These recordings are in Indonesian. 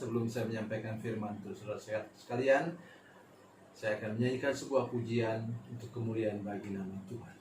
sebelum saya menyampaikan firman Tuhan, saudara sekalian, saya akan menyanyikan sebuah pujian untuk kemuliaan bagi nama Tuhan.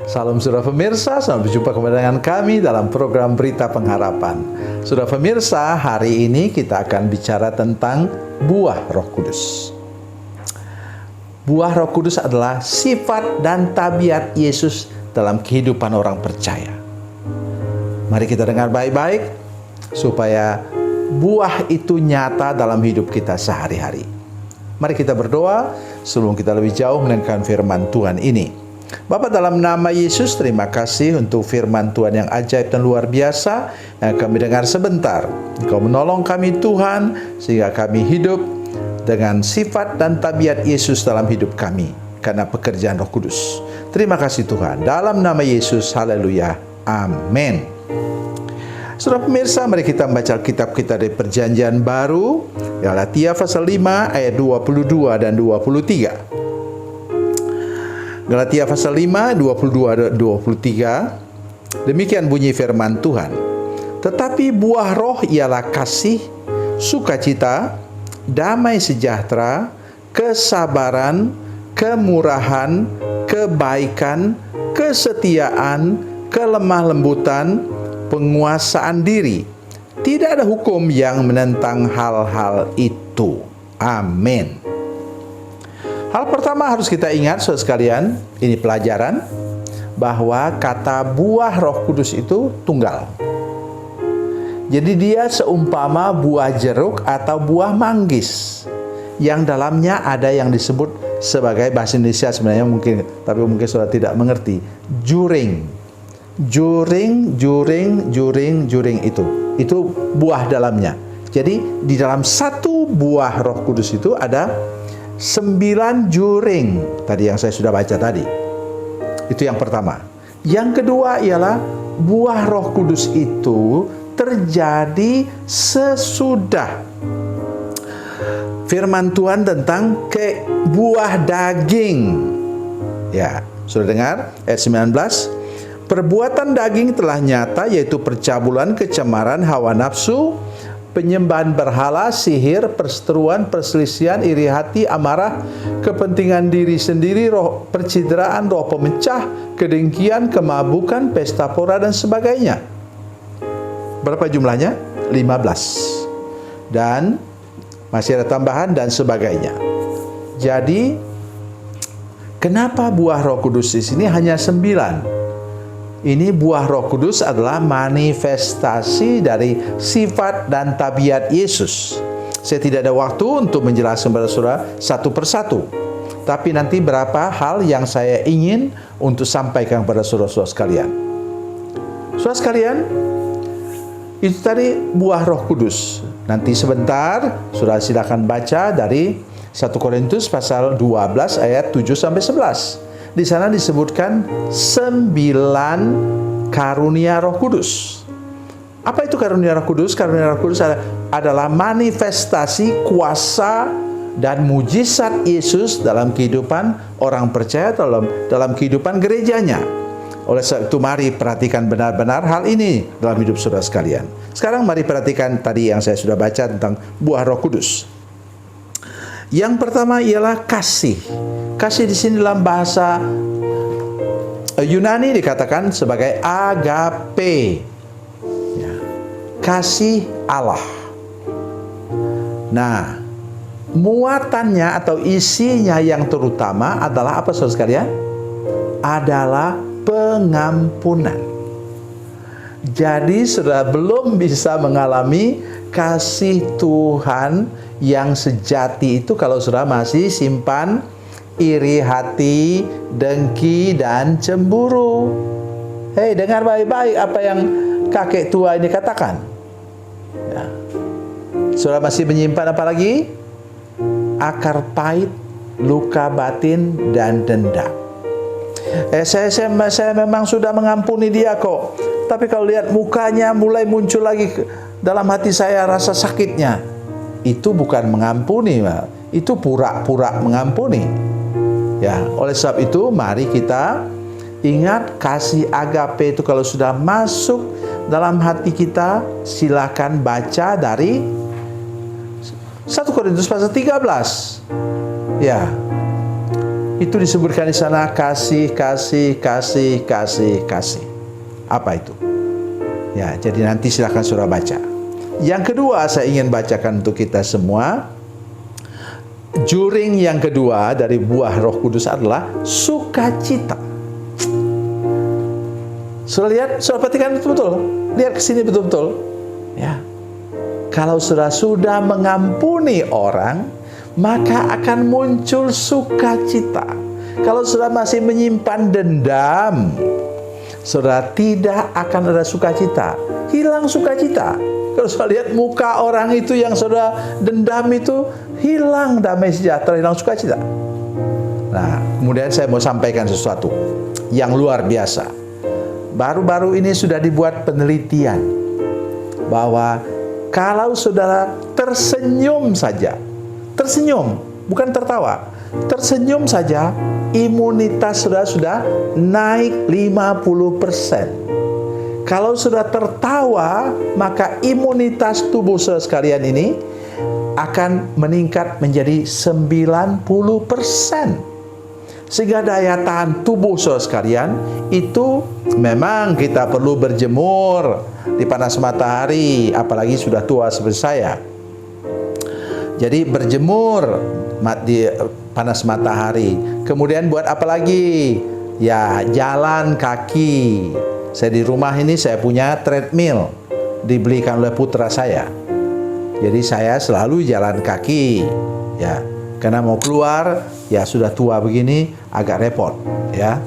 Salam saudara pemirsa, selamat berjumpa kembali dengan kami dalam program Berita Pengharapan. Saudara pemirsa, hari ini kita akan bicara tentang buah Roh Kudus. Buah Roh Kudus adalah sifat dan tabiat Yesus dalam kehidupan orang percaya. Mari kita dengar baik-baik supaya buah itu nyata dalam hidup kita sehari-hari. Mari kita berdoa sebelum kita lebih jauh mendengarkan firman Tuhan ini. Bapa, dalam nama Yesus, terima kasih untuk firman Tuhan yang ajaib dan luar biasa yang kami dengar sebentar. Engkau menolong kami Tuhan, sehingga kami hidup dengan sifat dan tabiat Yesus dalam hidup kami, karena pekerjaan Roh Kudus. Terima kasih Tuhan, dalam nama Yesus, haleluya, amin. Saudara pemirsa, mari kita membaca kitab kita dari Perjanjian Baru, Galatia pasal 5 ayat 22 dan 23. Galatia pasal 5, 22-23, demikian bunyi firman Tuhan. Tetapi buah roh ialah kasih, sukacita, damai sejahtera, kesabaran, kemurahan, kebaikan, kesetiaan, kelemah lembutan, penguasaan diri. Tidak ada hukum yang menentang hal-hal itu. Amin. Hal pertama harus kita ingat, saudara sekalian, ini pelajaran, bahwa kata buah Roh Kudus itu tunggal. Jadi dia seumpama buah jeruk atau buah manggis, yang dalamnya ada yang disebut sebagai bahasa Indonesia sebenarnya mungkin, tapi mungkin saudara tidak mengerti, juring. Juring itu buah dalamnya. Jadi di dalam satu buah Roh Kudus itu ada 9 juring tadi yang saya sudah baca tadi. Itu yang pertama. Yang kedua ialah buah Roh Kudus itu terjadi sesudah firman Tuhan tentang buah daging. Ya, sudah dengar ayat 19? Perbuatan daging telah nyata, yaitu percabulan, kecemaran, hawa nafsu, penyembahan berhala, sihir, perseteruan, perselisihan, iri hati, amarah, kepentingan diri sendiri, roh percideraan, roh pemecah, kedengkian, kemabukan, pesta pora, dan sebagainya. Berapa jumlahnya? 15. Dan masih ada tambahan dan sebagainya. Jadi, kenapa buah Roh Kudus di sini hanya 9? Ini buah Roh Kudus adalah manifestasi dari sifat dan tabiat Yesus. Saya tidak ada waktu untuk menjelaskan kepada saudara satu persatu. Tapi nanti berapa hal yang saya ingin untuk sampaikan kepada saudara-saudara sekalian. Saudara sekalian, itu tadi buah Roh Kudus. Nanti sebentar, saudara silakan baca dari 1 Korintus pasal 12 ayat 7 sampai 11. Di sana disebutkan 9 karunia Roh Kudus. Apa itu karunia Roh Kudus? Karunia Roh Kudus adalah manifestasi kuasa dan mujizat Yesus dalam kehidupan orang percaya, dalam kehidupan gerejanya. Oleh sebab itu mari perhatikan benar-benar hal ini dalam hidup saudara sekalian. Sekarang mari perhatikan tadi yang saya sudah baca tentang buah Roh Kudus. Yang pertama ialah kasih. Kasih di sini dalam bahasa Yunani dikatakan sebagai agape. Ya, kasih Allah. Nah, muatannya atau isinya yang terutama adalah apa saudara sekalian? Adalah pengampunan. Jadi saudara belum bisa mengalami kasih Tuhan yang sejati itu kalau saudara masih simpan iri hati, dengki, dan cemburu. Hei, dengar baik-baik apa yang kakek tua ini katakan. Ya. Saudara masih menyimpan apa lagi? Akar pahit, luka batin, dan dendam. Saya memang sudah mengampuni dia kok. Tapi kalau lihat mukanya mulai muncul lagi dalam hati saya rasa sakitnya. Itu bukan mengampuni, itu pura-pura mengampuni. Ya, oleh sebab itu mari kita ingat kasih agape itu kalau sudah masuk dalam hati kita, silakan baca dari 1 Korintus pasal 13. Ya. Itu disebutkan di sana kasih. Apa itu? Ya, jadi nanti silakan saudara baca. Yang kedua saya ingin bacakan untuk kita semua. Juring yang kedua dari buah Roh Kudus adalah sukacita. Saudara lihat, saudara perhatikan betul-betul. Lihat ke sini betul-betul. Ya. Kalau saudara sudah mengampuni orang, maka akan muncul sukacita. Kalau saudara masih menyimpan dendam, saudara tidak akan ada sukacita. Hilang sukacita. Kalau saudara lihat muka orang itu yang saudara dendam itu, hilang damai sejahtera, hilang sukacita. Nah, kemudian saya mau sampaikan sesuatu yang luar biasa. Baru-baru ini sudah dibuat penelitian bahwa kalau saudara tersenyum saja, tersenyum, bukan tertawa, tersenyum saja, imunitas saudara sudah naik 50%. Kalau sudah tertawa, maka imunitas tubuh saudara sekalian ini akan meningkat menjadi 90%. Sehingga daya tahan tubuh saudara sekalian itu memang kita perlu berjemur di panas matahari, apalagi sudah tua seperti saya. Jadi berjemur di panas matahari. Kemudian buat apa lagi? Ya, jalan kaki. Saya di rumah ini saya punya treadmill, dibelikan oleh putra saya. Jadi saya selalu jalan kaki, ya. Karena mau keluar, ya sudah tua begini, agak repot, ya.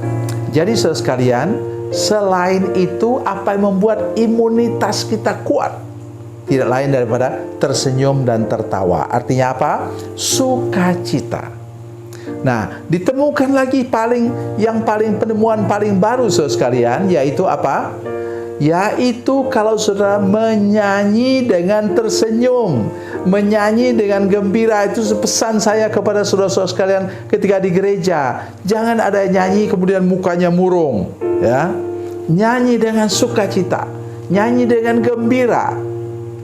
Jadi saudara sekalian, selain itu apa yang membuat imunitas kita kuat? Tidak lain daripada tersenyum dan tertawa. Artinya apa? Sukacita. Nah, ditemukan lagi penemuan paling baru saudara sekalian, yaitu apa? yaitu kalau saudara menyanyi dengan tersenyum, menyanyi dengan gembira. Itu pesan saya kepada saudara-saudara sekalian ketika di gereja. Jangan ada nyanyi kemudian mukanya murung, ya. Nyanyi dengan sukacita, nyanyi dengan gembira.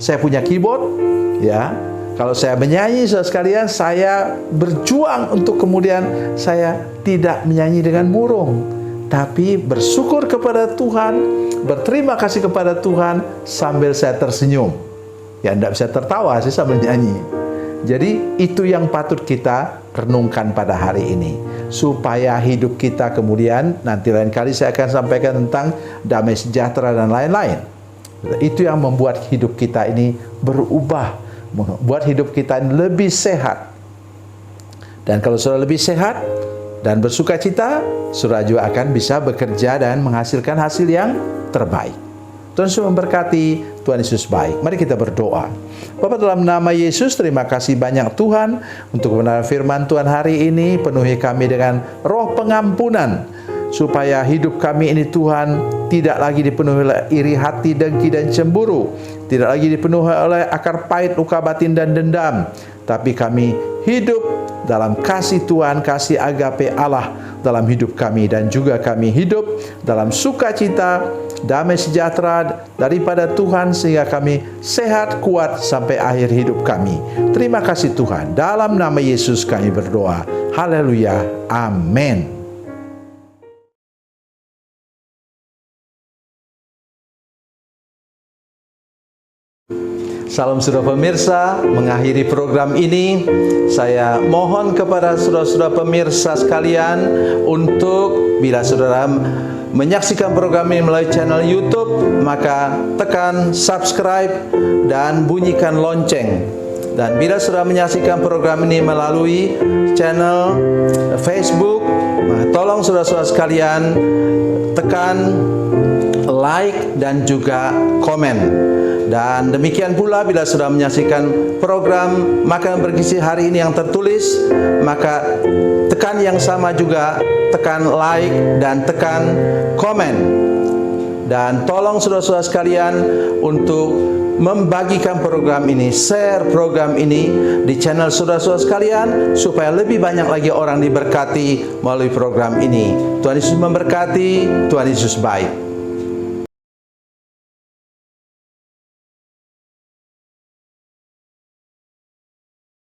Saya punya keyboard, ya. Kalau saya menyanyi, saudara sekalian, saya berjuang untuk kemudian saya tidak menyanyi dengan murung, tapi bersyukur kepada Tuhan, berterima kasih kepada Tuhan sambil saya tersenyum. Ya, tidak bisa tertawa sih sambil nyanyi. Jadi itu yang patut kita renungkan pada hari ini, supaya hidup kita kemudian, nanti lain kali saya akan sampaikan tentang damai sejahtera dan lain-lain. Itu yang membuat hidup kita ini berubah, membuat hidup kita ini lebih sehat. Dan kalau saudara lebih sehat dan bersuka cita, saudara juga akan bisa bekerja dan menghasilkan hasil yang terbaik. Tuhan Yesus memberkati, Tuhan Yesus baik. Mari kita berdoa. Bapa, dalam nama Yesus, terima kasih banyak Tuhan untuk kebenaran firman Tuhan hari ini. Penuhi kami dengan roh pengampunan, supaya hidup kami ini Tuhan tidak lagi dipenuhi oleh iri hati, dengki dan cemburu, tidak lagi dipenuhi oleh akar pahit, luka batin dan dendam, tapi kami hidup dalam kasih Tuhan, kasih agape Allah dalam hidup kami, dan juga kami hidup dalam sukacita, damai sejahtera daripada Tuhan, sehingga kami sehat, kuat sampai akhir hidup kami. Terima kasih Tuhan. Dalam nama Yesus kami berdoa. Haleluya. Amin. Salam saudara pemirsa, mengakhiri program ini saya mohon kepada saudara-saudara pemirsa sekalian untuk, bila saudara menyaksikan program ini melalui channel YouTube, maka tekan subscribe dan bunyikan lonceng. Dan bila saudara menyaksikan program ini melalui channel Facebook, tolong saudara-saudara sekalian tekan like dan juga komen. Dan demikian pula bila sudah menyaksikan program Makanan Bergizi hari ini yang tertulis, maka tekan yang sama juga, tekan like dan tekan komen. Dan tolong saudara-saudara sekalian untuk membagikan program ini, share program ini di channel saudara-saudara sekalian, supaya lebih banyak lagi orang diberkati melalui program ini. Tuhan Yesus memberkati, Tuhan Yesus baik.